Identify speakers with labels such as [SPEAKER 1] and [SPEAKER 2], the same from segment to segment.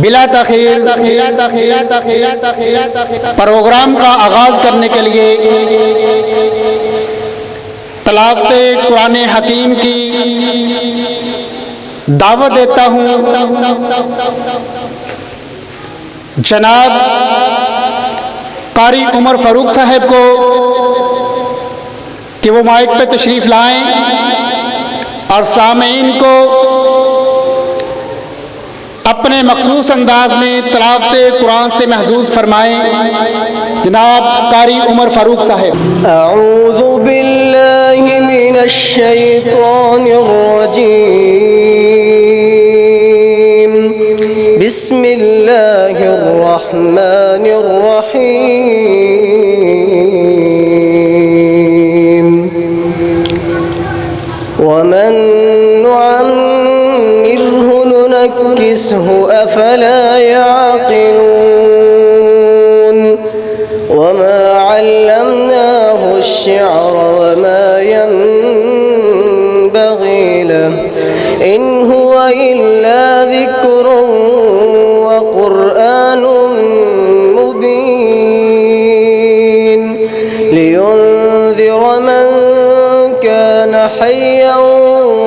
[SPEAKER 1] बिला तखीर प्रोग्राम का आगाज़ करने के लिए तलावत कुरान हकीम की दावत देता हूँ। जनाब कारी उमर फ़ारूक साहब को कि वो माइक पे तशरीफ़ लाएं और सामीन को अपने मखसूस अंदाज में तलावत कुरान से महजूज़ फरमाएं। जनाब कारी उमर फ़ारूक साहब।
[SPEAKER 2] अऊज़ु बिल्लाहि मिनश शैतानिर रजीम। बिस्मिल्लाहिर रहमानिर रहीम। वमन नुअम्मिरहु नुनक्किसहु अफला याक़िलून। वमा अल्लमनाहु अश्शिअर वमा यंबग़ी लहु इन हुवा इल्ला ज़िक्रुन व क़ुरआनुम मुबीन लियुनज़िर मन कान हय्यन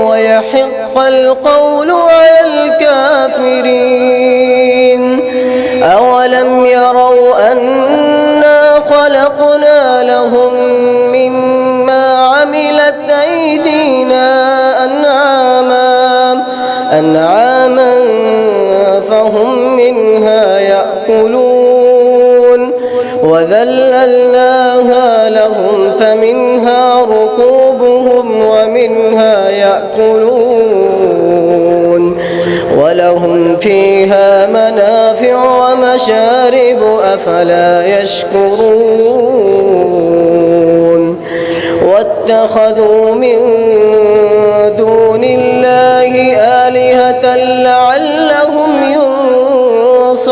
[SPEAKER 2] व यहिक़्क़ल क़ौलु अलल काफ़िरीन। अवलम यरौ अन्ना खलक़ना लहुम मिम्मा अमिलत अयदीना अनआमा फहुम मिन्हा याकुलून वज़ल्लल्नाहा लहुम फमिन्हा रुकूबुहुम वमिन्हा याकुलून वलहुम फीहा मनाफ़िअ वमशारिब अफला यशकुरून। वत्तख़ज़ू मिन दूनिल्लाहि आलिहतन लअल्लहुम युनصرون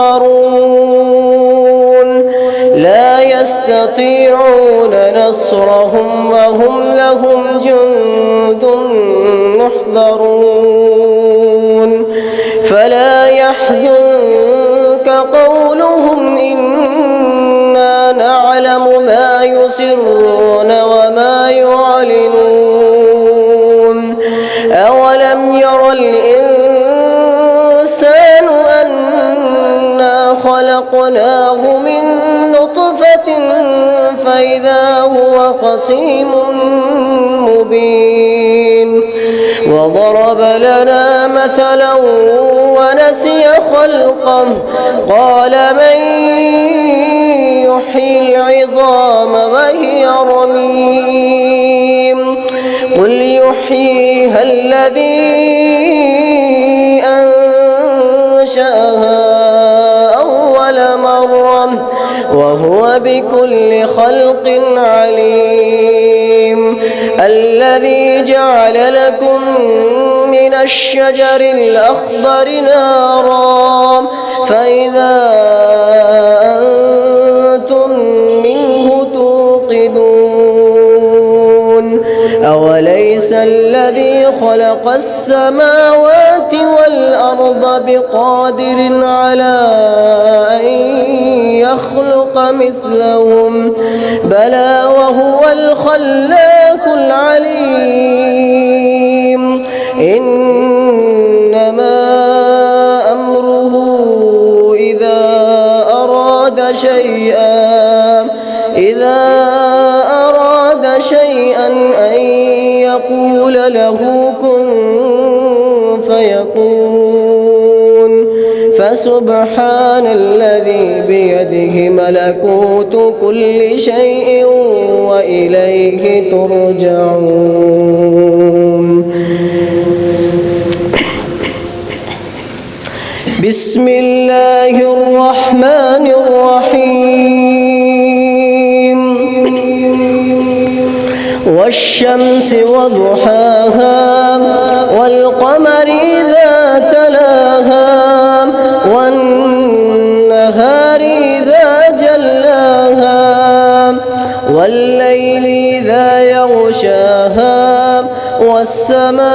[SPEAKER 2] ला यस्ततीऊन नस्रहुम वहुम लहुम जुन्दुन मुहज़रून। फला यहज़ुनक क़ौलुहुम इन्ना नअलमु मा युसिर्रून वमा युअलिनून। अवलम यरल इंसानु अन्ना खलक़नाहु मिन नुत्फ़तिन फ़इज़ा हुवा ख़सीमुन मुबीन। وضرب لنا مثلا ونسي خلقه قال من يحيي العظام وهي رميم قل يحييها الذي أنشأها أول مرة وهو بكل خلق عليم. الذي جعل لكم من الشجر الأخضر نارا فإذا أنتم منه توقدون. أوليس الذي خلق السماوات والأرض بقادر على أن يخلق مثلهم بلى وهو الخلاق العليم. إنما أمره إذا أراد شيئا أن يقول له كن فيكون. فسبحان الذي بيده ملكوت كل شيء وإليه ترجعون. بسم الله الرحمن الرحيم. والشمس وضحاها والقمر إذا تلاها والنهار إذا جلاها والليل إذا يغشاها والسماء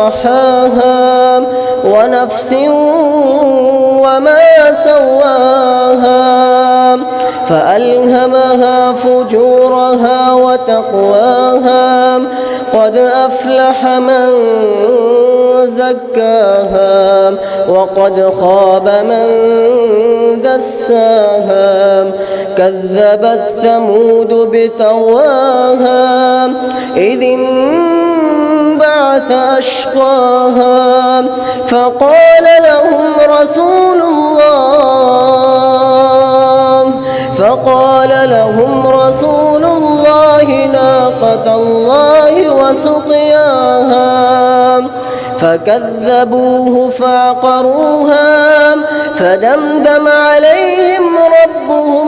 [SPEAKER 2] ضحاها ونفس وما سواها فألهمها فجورها وتقواها قد أفلح من زكاها وقد خاب من دساها كذبت ثمود بطغواها إذ انبعث أشقاها فقال لهم رسول الله ناقة الله وسقياها فكذبوه فعقروها فدمدم عليهم ربهم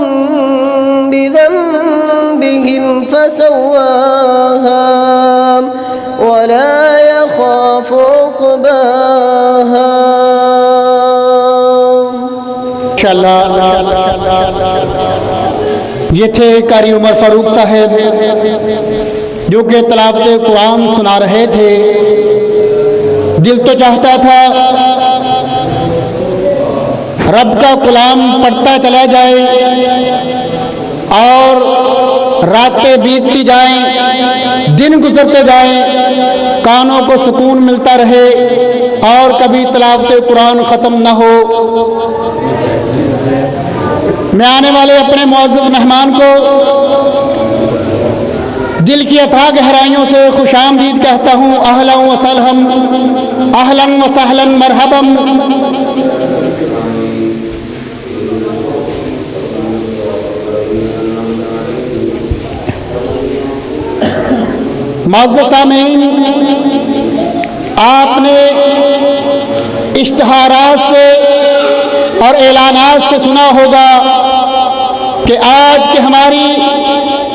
[SPEAKER 2] بذنبهم فسواها ولا يخاف عقباها.
[SPEAKER 1] इंशाअल्लाह ये थे कारी उमर फारूक साहब जो कि तिलावत कुरान सुना रहे थे। दिल तो चाहता था रब का कलाम पढ़ता चला जाए और रातें बीतती जाएं, दिन गुजरते जाएं, कानों को सुकून मिलता रहे और कभी तिलावत कुरान ख़त्म न हो। मैं आने वाले अपने मुअज़्ज़ज़ मेहमान को दिल की अथाह गहराइयों से खुशामदीद कहता हूँ। अहलन व सहलन मरहबम। मुअज़्ज़ज़ सामीन, आपने इश्तिहारात से और ऐलानात से सुना होगा कि आज की हमारी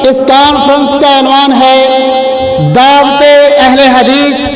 [SPEAKER 1] इस कॉन्फ्रेंस का उन्वान है दावत अहले हदीस